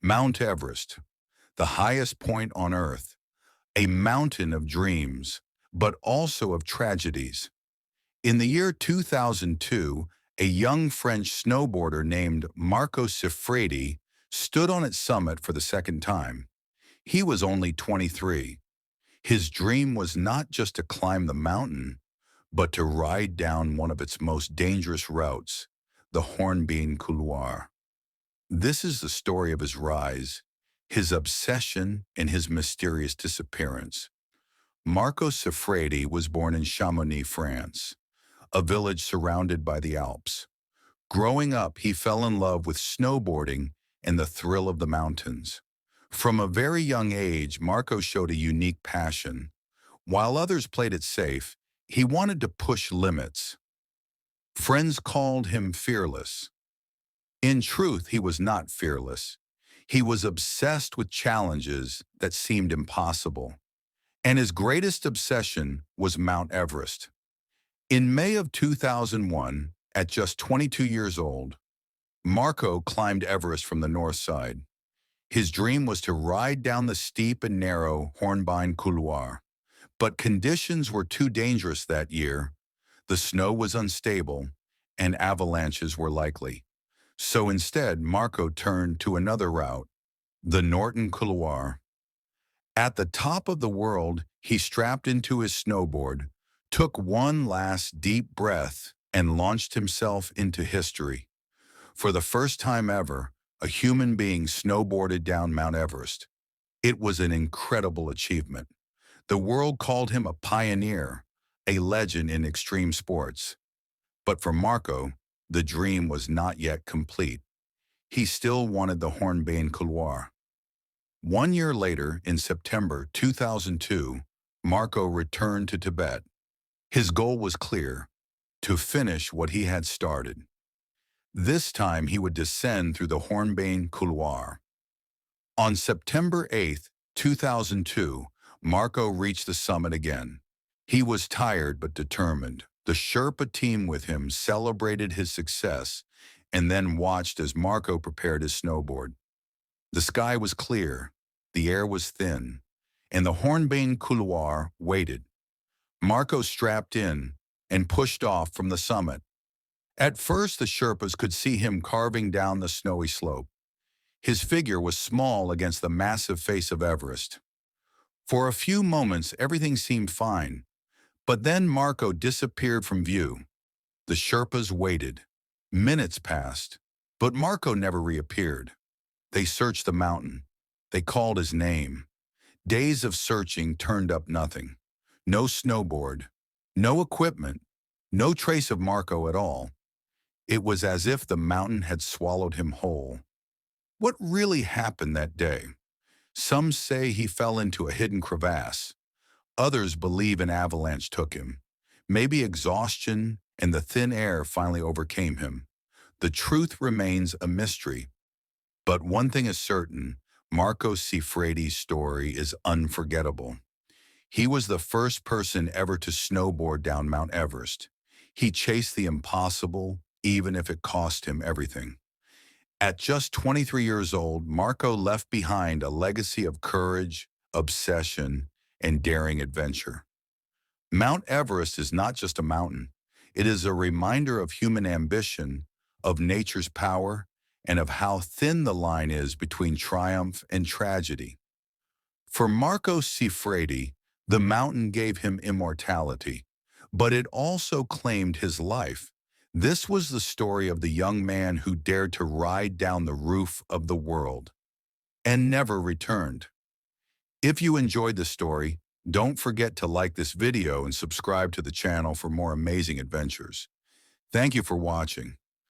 Mount Everest, the highest point on Earth, a mountain of dreams, but also of tragedies. In the year 2002, a young French snowboarder named Marco Siffredi stood on its summit for the second time. He was only 23. His dream was not just to climb the mountain, but to ride down one of its most dangerous routes, the Hornbein Couloir. This is the story of his rise, his obsession, and his mysterious disappearance. Marco Siffredi was born in Chamonix, France, a village surrounded by the Alps. Growing up, he fell in love with snowboarding and the thrill of the mountains. From a very young age, Marco showed a unique passion. While others played it safe, he wanted to push limits. Friends called him fearless. In truth, he was not fearless. He was obsessed with challenges that seemed impossible. And his greatest obsession was Mount Everest. In May of 2001, at just 22 years old, Marco climbed Everest from the north side. His dream was to ride down the steep and narrow Hornbein Couloir. But conditions were too dangerous that year. The snow was unstable, and avalanches were likely. So instead, Marco turned to another route, the Hornbein Couloir. At the top of the world, he strapped into his snowboard, took one last deep breath, and launched himself into history. For the first time ever, a human being snowboarded down Mount Everest. It was an incredible achievement. The world called him a pioneer, a legend in extreme sports. But for Marco, the dream was not yet complete. He still wanted the Hornbein Couloir. 1 year later, in September 2002, Marco returned to Tibet. His goal was clear: to finish what he had started. This time he would descend through the Hornbein Couloir. On September 8, 2002, Marco reached the summit again. He was tired but determined. The Sherpa team with him celebrated his success and then watched as Marco prepared his snowboard. The sky was clear, the air was thin, and the Hornbein Couloir waited. Marco strapped in and pushed off from the summit. At first, the Sherpas could see him carving down the snowy slope. His figure was small against the massive face of Everest. For a few moments, everything seemed fine, but then Marco disappeared from view. The Sherpas waited. Minutes passed, but Marco never reappeared. They searched the mountain. They called his name. Days of searching turned up nothing. No snowboard, no equipment, no trace of Marco at all. It was as if the mountain had swallowed him whole. What really happened that day? Some say he fell into a hidden crevasse. Others believe an avalanche took him. Maybe exhaustion and the thin air finally overcame him. The truth remains a mystery. But one thing is certain: Marco Siffredi's story is unforgettable. He was the first person ever to snowboard down Mount Everest. He chased the impossible, even if it cost him everything. At just 23 years old, Marco left behind a legacy of courage, obsession, and daring adventure. Mount Everest is not just a mountain. It is a reminder of human ambition, of nature's power, and of how thin the line is between triumph and tragedy. For Marco Siffredi, the mountain gave him immortality, but it also claimed his life. This was the story of the young man who dared to ride down the roof of the world and never returned. If you enjoyed this story, don't forget to like this video and subscribe to the channel for more amazing adventures. Thank you for watching.